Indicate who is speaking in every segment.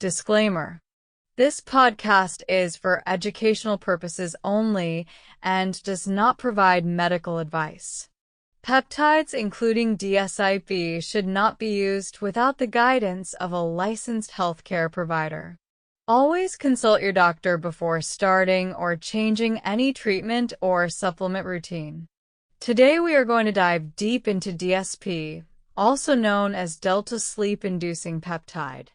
Speaker 1: Disclaimer: this podcast is for educational purposes only and does not provide medical advice. Peptides, including Dsip, should not be used without the guidance of a licensed healthcare provider. Always consult your doctor before starting or changing any treatment or supplement routine. Today we are going to dive deep into Dsip, also known as delta sleep-inducing peptide.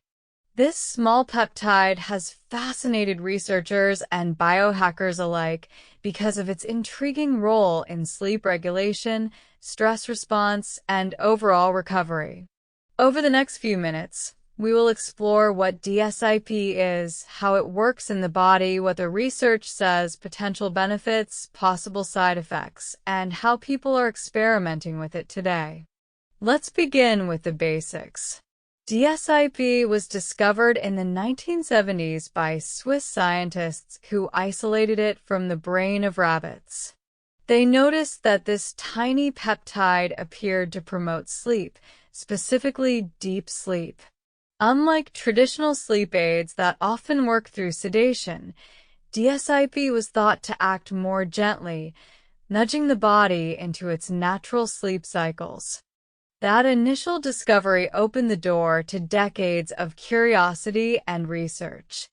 Speaker 1: This small peptide has fascinated researchers and biohackers alike because of its intriguing role in sleep regulation, stress response, and overall recovery. Over the next few minutes, we will explore what Dsip is, how it works in the body, what the research says, potential benefits, possible side effects, and how people are experimenting with it today. Let's begin with the basics. Dsip was discovered in the 1970s by Swiss scientists who isolated it from the brain of rabbits. They noticed that this tiny peptide appeared to promote sleep, specifically deep sleep. Unlike traditional sleep aids that often work through sedation, Dsip was thought to act more gently, nudging the body into its natural sleep cycles. That initial discovery opened the door to decades of curiosity and research.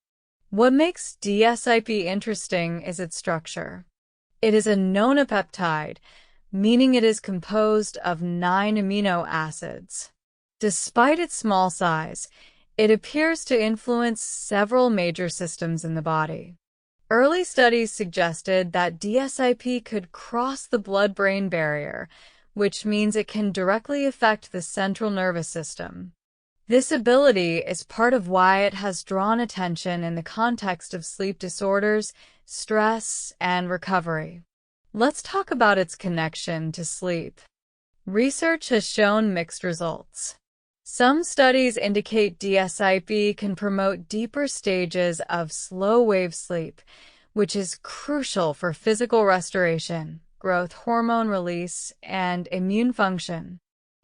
Speaker 1: What makes Dsip interesting is its structure. It is a nonapeptide, meaning it is composed of 9 amino acids. Despite its small size, it appears to influence several major systems in the body. Early studies suggested that Dsip could cross the blood-brain barrier, which means it can directly affect the central nervous system. This ability is part of why it has drawn attention in the context of sleep disorders, stress, and recovery. Let's talk about its connection to sleep. Research has shown mixed results. Some studies indicate Dsip can promote deeper stages of slow-wave sleep, which is crucial for physical restoration, growth hormone release, and immune function.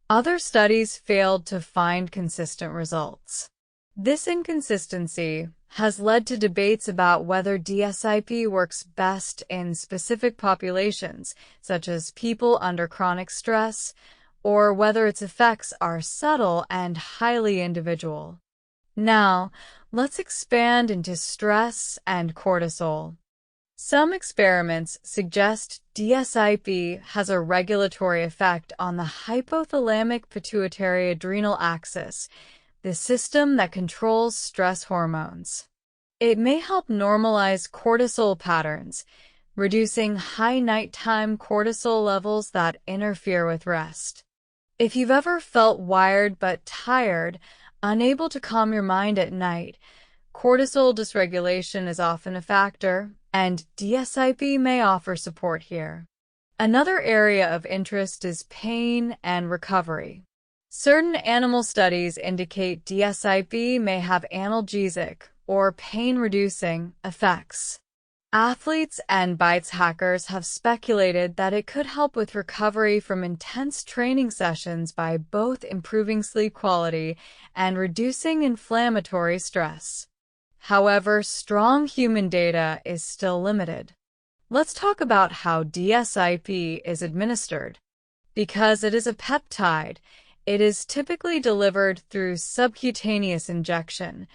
Speaker 1: Other studies failed to find consistent results. This inconsistency has led to debates about whether Dsip works best in specific populations, such as people under chronic stress, or whether its effects are subtle and highly individual. Now, let's expand into stress and cortisol. Some experiments suggest Dsip has a regulatory effect on the hypothalamic pituitary adrenal axis, the system that controls stress hormones. It may help normalize cortisol patterns, reducing high nighttime cortisol levels that interfere with rest. If you've ever felt wired but tired, unable to calm your mind at night, cortisol dysregulation is often a factor, and Dsip may offer support here. Another area of interest is pain and recovery. Certain animal studies indicate Dsip may have analgesic or pain-reducing effects. Athletes and biohackers have speculated that it could help with recovery from intense training sessions by both improving sleep quality and reducing inflammatory stress. However, strong human data is still limited. Let's talk about how Dsip is administered. Because it is a peptide, it is typically delivered through subcutaneous injection,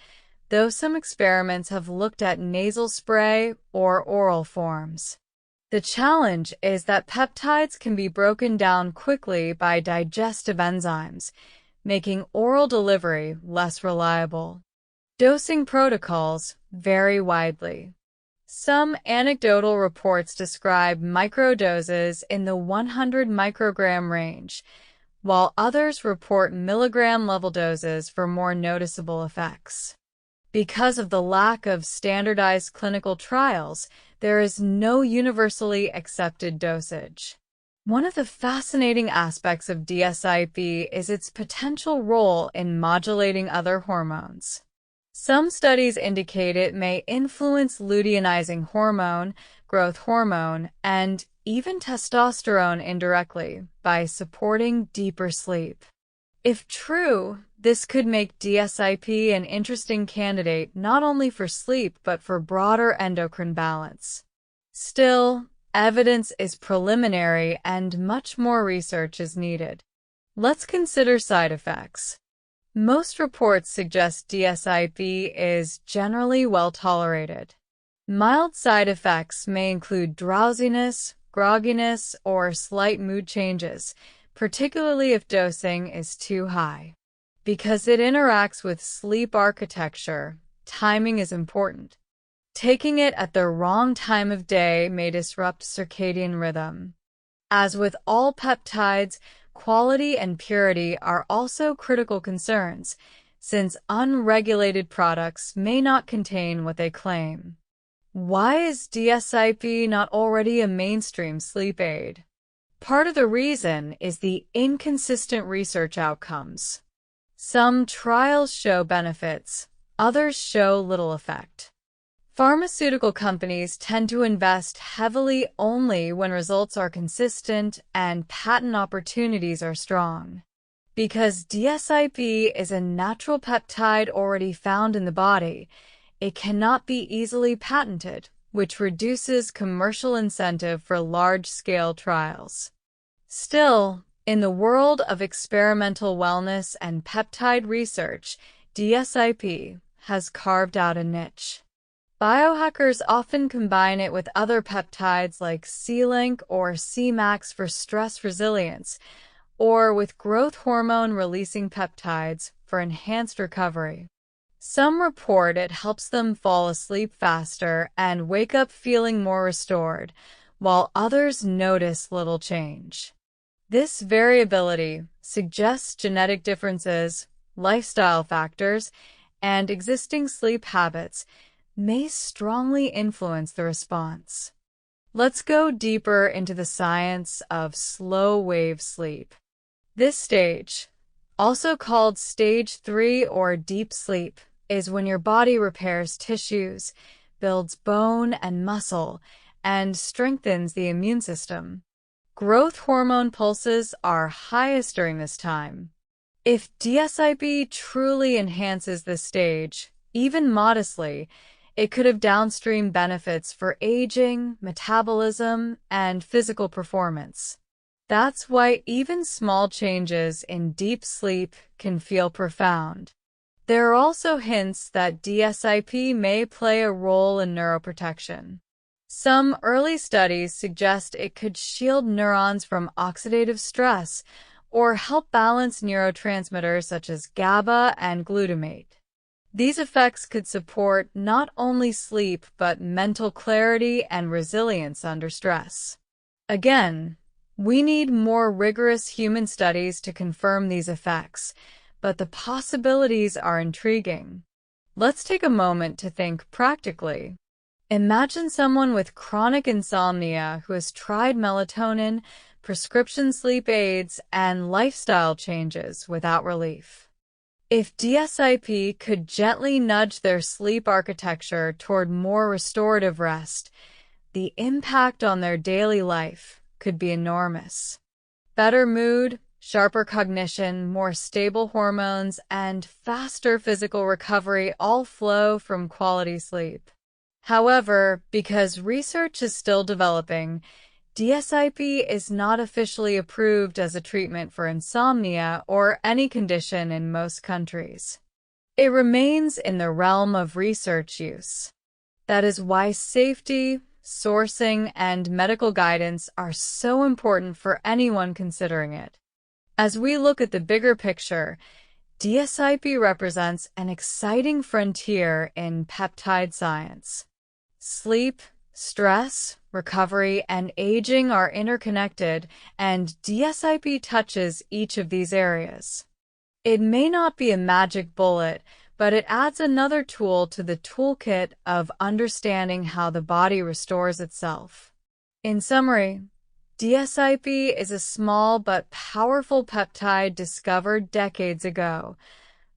Speaker 1: though some experiments have looked at nasal spray or oral forms. The challenge is that peptides can be broken down quickly by digestive enzymes, making oral delivery less reliable. Dosing protocols vary widely. Some anecdotal reports describe microdoses in the 100 microgram range, while others report milligram-level doses for more noticeable effects. Because of the lack of standardized clinical trials, there is no universally accepted dosage. One of the fascinating aspects of Dsip is its potential role in modulating other hormones. Some studies indicate it may influence luteinizing hormone, growth hormone, and even testosterone indirectly by supporting deeper sleep. If true, this could make Dsip an interesting candidate not only for sleep but for broader endocrine balance. Still, evidence is preliminary and much more research is needed. Let's consider side effects. Most reports suggest Dsip is generally well tolerated. Mild side effects may include drowsiness, grogginess, or slight mood changes, particularly if dosing is too high. Because it interacts with sleep architecture, timing is important. Taking it at the wrong time of day may disrupt circadian rhythm. As with all peptides, quality and purity are also critical concerns, since unregulated products may not contain what they claim. Why is Dsip not already a mainstream sleep aid? Part of the reason is the inconsistent research outcomes. Some trials show benefits, others show little effect. Pharmaceutical companies tend to invest heavily only when results are consistent and patent opportunities are strong. Because Dsip is a natural peptide already found in the body, it cannot be easily patented, which reduces commercial incentive for large-scale trials. Still, in the world of experimental wellness and peptide research, Dsip has carved out a niche. Biohackers often combine it with other peptides like C-Link or Cmax for stress resilience, or with growth hormone-releasing peptides for enhanced recovery. Some report it helps them fall asleep faster and wake up feeling more restored, while others notice little change. This variability suggests genetic differences, lifestyle factors, and existing sleep habits may strongly influence the response. Let's go deeper into the science of slow-wave sleep. This stage, also called stage 3 or deep sleep, is when your body repairs tissues, builds bone and muscle, and strengthens the immune system. Growth hormone pulses are highest during this time. If Dsip truly enhances this stage, even modestly, it could have downstream benefits for aging, metabolism, and physical performance. That's why even small changes in deep sleep can feel profound. There are also hints that Dsip may play a role in neuroprotection. Some early studies suggest it could shield neurons from oxidative stress or help balance neurotransmitters such as GABA and glutamate. These effects could support not only sleep but mental clarity and resilience under stress. Again, we need more rigorous human studies to confirm these effects, but the possibilities are intriguing. Let's take a moment to think practically. Imagine someone with chronic insomnia who has tried melatonin, prescription sleep aids, and lifestyle changes without relief. If Dsip could gently nudge their sleep architecture toward more restorative rest, the impact on their daily life could be enormous. Better mood, sharper cognition, more stable hormones, and faster physical recovery all flow from quality sleep. However, because research is still developing, Dsip is not officially approved as a treatment for insomnia or any condition in most countries. It remains in the realm of research use. That is why safety, sourcing, and medical guidance are so important for anyone considering it. As we look at the bigger picture, Dsip represents an exciting frontier in peptide science. Sleep, stress, recovery, and aging are interconnected, and Dsip touches each of these areas. It may not be a magic bullet, but it adds another tool to the toolkit of understanding how the body restores itself. In summary, Dsip is a small but powerful peptide discovered decades ago,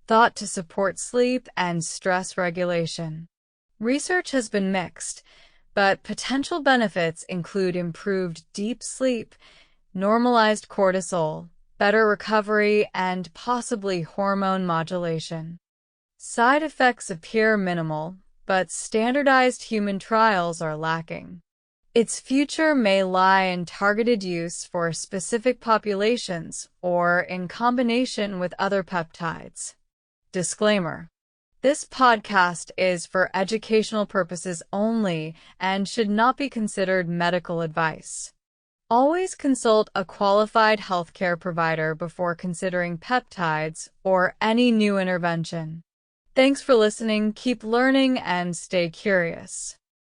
Speaker 1: thought to support sleep and stress regulation. Research has been mixed, but potential benefits include improved deep sleep, normalized cortisol, better recovery, and possibly hormone modulation. Side effects appear minimal, but standardized human trials are lacking. Its future may lie in targeted use for specific populations or in combination with other peptides. Disclaimer: this podcast is for educational purposes only and should not be considered medical advice. Always consult a qualified healthcare provider before considering peptides or any new intervention. Thanks for listening, keep learning, and stay curious.